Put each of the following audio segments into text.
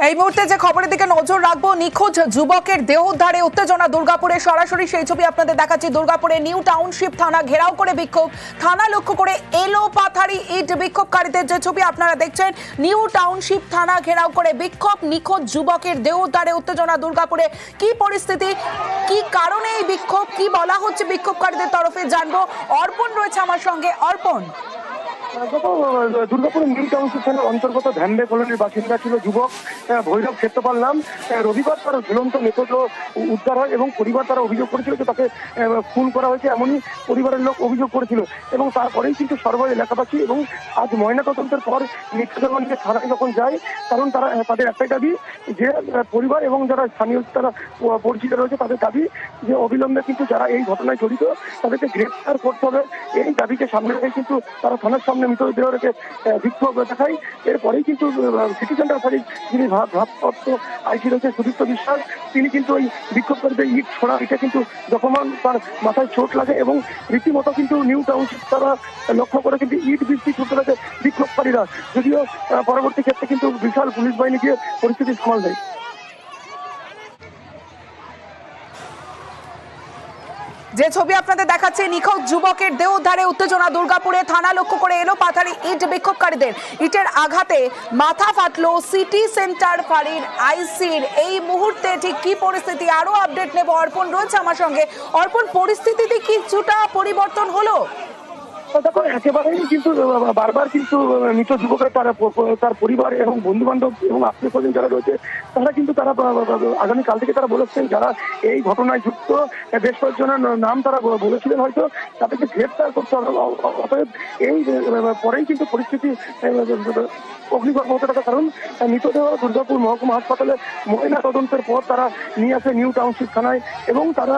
এই মুহূর্তে যে খবরের দিকে নজর রাখবো, নিখোঁজ যুবকের দেহ উদ্ধারে উত্তেজনা দুর্গাপুরে। সরাসরি সেই ছবি আপনাদের দেখাচ্ছি। দুর্গাপুরে নিউ টাউনশিপ থানা ঘেরাও করে বিক্ষোভ, থানা লক্ষ্য করে এলো পাথারি ইট। বিক্ষোভকারীদের যে ছবি আপনারা দেখছেন, নিউ টাউনশিপ থানা ঘেরাও করে বিক্ষোভ, নিখোঁজ যুবকের দেহ উদ্ধারে উত্তেজনা দুর্গাপুরে। কি পরিস্থিতি, কি কারণে এই বিক্ষোভ, কি বলা হচ্ছে বিক্ষোভকারীদের তরফে জানবো। অর্পণ রয়েছে আমার সঙ্গে। অর্পণ, দুর্গাপুরের নিউ টাউনশিপ থানার অন্তর্গত ধ্যানবে কলোনির বাসিন্দা ছিল যুবক ভৈরব ক্ষেত্রপাল নাম। রবিবার তার ঝুলন্ত মৃতদেহ উদ্ধার হয় এবং পরিবার তারা অভিযোগ করেছিল যে তাকে খুন করা হয়েছে, এমনই পরিবারের লোক অভিযোগ করেছিল। এবং তারপরেই কিন্তু সর্ব এলাকাবাসী এবং আজ ময়নাতদন্তের পর মৃতদেহ নিয়ে থানায় যখন যায়, কারণ তারা তাদের একটাই দাবি যে পরিবার এবং যারা স্থানীয় তারা পরিচিত রয়েছে তাদের দাবি যে অবিলম্বে কিন্তু যারা এই ঘটনায় জড়িত তাদেরকে গ্রেফতার করতে হবে। এই দাবিকে সামনে রেখে কিন্তু তারা থানার সামনে মৃতদেহ রেখে বিক্ষোভ দেখায়। এরপরেই কিন্তু সিটি সেন্টার ফাঁড়ির যিনি ভারপ্রাপ্ত আইসি রয়েছে সুদীপ্ত বিশ্বাস, তিনি কিন্তু ওই বিক্ষোভকারীদের ইট ছোড়া ইটে কিন্তু যখন তার মাথায় চোট লাগে এবং রীতিমতো কিন্তু নিউ টাউনশিপ তারা লক্ষ্য করে কিন্তু ইট বৃষ্টি ছুটতে থাকে বিক্ষোভকারীরা। যদিও পরবর্তী ক্ষেত্রে কিন্তু বিশাল পুলিশ বাহিনী গিয়ে পরিস্থিতি সামাল দেয়। যে ছবি আপনাদের দেখাচ্ছে, নিখোঁজ যুবকের দেহ উদ্ধারে উত্তেজনা দুর্গাপুরে, থানা লক্ষ্য করে এলো পাথারি ইট। বিক্ষোভকারীদের ইটের আঘাতে মাথা ফাটলো সিটি সেন্টার ফাঁড়ির আইসির। এই মুহূর্তে ঠিক কি পরিস্থিতি, আরো আপডেট নেব। অর্পণ রয়েছে আমার সঙ্গে। অর্পণ, পরিস্থিতিতে কিছুটা পরিবর্তন হলো? দেখো, একেবারেই কিন্তু বারবার কিন্তু মৃত যুবকের তার পরিবার এবং বন্ধু বান্ধব এবং আত্মীয় স্বজন যারা রয়েছে তারা কিন্তু তারা আগামীকাল থেকে তারা বলেছেন যারা এই ঘটনায় যুক্ত বেশ কয়েকজনের নাম তারা বলেছিলেন হয়তো তাদেরকে গ্রেফতার করতে হবে। অতএব এই পরেই কিন্তু পরিস্থিতি অগ্নিগর্ভ হতে থাকে, কারণ মৃতদেহ দুর্গাপুর মহকুমা হাসপাতালে ময়না তদন্তের পর তারা নিয়ে আসে নিউ টাউনশিপ থানায় এবং তারা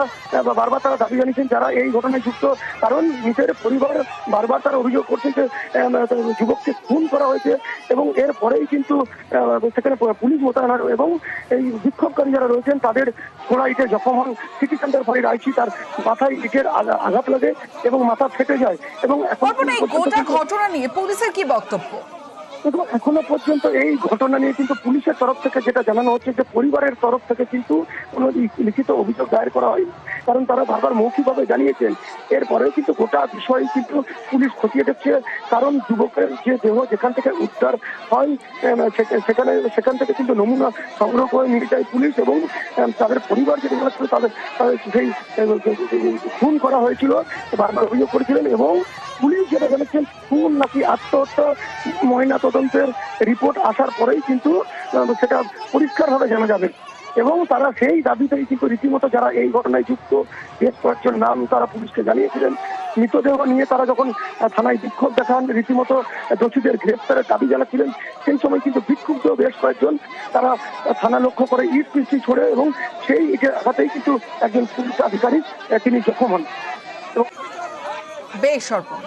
বারবার তারা দাবি জানিয়েছেন যারা এই ঘটনায় যুক্ত, কারণ মৃতের পরিবার বারবার তারা অভিযোগ করছেন যে যুবককে খুন করা হয়েছে এবং এর পরেই কিন্তু সেখানে পুলিশ মোতায়েন হয় এবং এই বিক্ষোভকারী যারা রয়েছেন তাদের ছোড়া ইটে জখম হন সিটি সেন্টার ফাঁড়ির আইসি, তার মাথায় ইটের আঘাত লাগে এবং মাথা ফেটে যায়। এবং গোটা ঘটনা নিয়ে পুলিশের কি বক্তব্য? এখনো পর্যন্ত এই ঘটনা নিয়ে কিন্তু পুলিশের তরফ থেকে যেটা জানানো হচ্ছে যে পরিবারের তরফ থেকে কিন্তু কোনো লিখিত অভিযোগ দায়ের করা হয়নি, কারণ তারা বারবার মৌখিকভাবে জানিয়েছেন। এরপরেও কিন্তু গোটা বিষয় কিন্তু পুলিশ খতিয়ে দেখছে, কারণ যুবকের যে দেহ যেখান থেকে উদ্ধার হয় সেখান থেকে কিন্তু নমুনা সংগ্রহ করে নিয়ে যায় পুলিশ এবং তাদের পরিবার যেটা জানাচ্ছিল তাদের সেই খুন করা হয়েছিল বারবার অভিযোগ করেছিলেন এবং পুলিশ যেটা জানাচ্ছেন খুন নাকি আত্মহত্যা ময়না তদন্তের রিপোর্ট আসার পরেই কিন্তু সেটা পরিষ্কারভাবে জানা যাবে। এবং তারা সেই দাবিতেই কিন্তু রীতিমতো যারা এই ঘটনায় যুক্ত বেশ কয়েকজন নাম তারা পুলিশকে জানিয়েছিলেন। মৃতদেহ নিয়ে তারা যখন থানায় বিক্ষোভ দেখান, রীতিমতো দোষীদের গ্রেফতারের দাবি জানাচ্ছিলেন, সেই সময় কিন্তু বিক্ষুব্ধ বেশ কয়েকজন তারা থানা লক্ষ্য করে ইট পিষ্টি ছোড়ে এবং সেই ইটের আঘাতেই কিন্তু একজন পুলিশ আধিকারিক তিনি জখম হন। বেশ অর্পণ।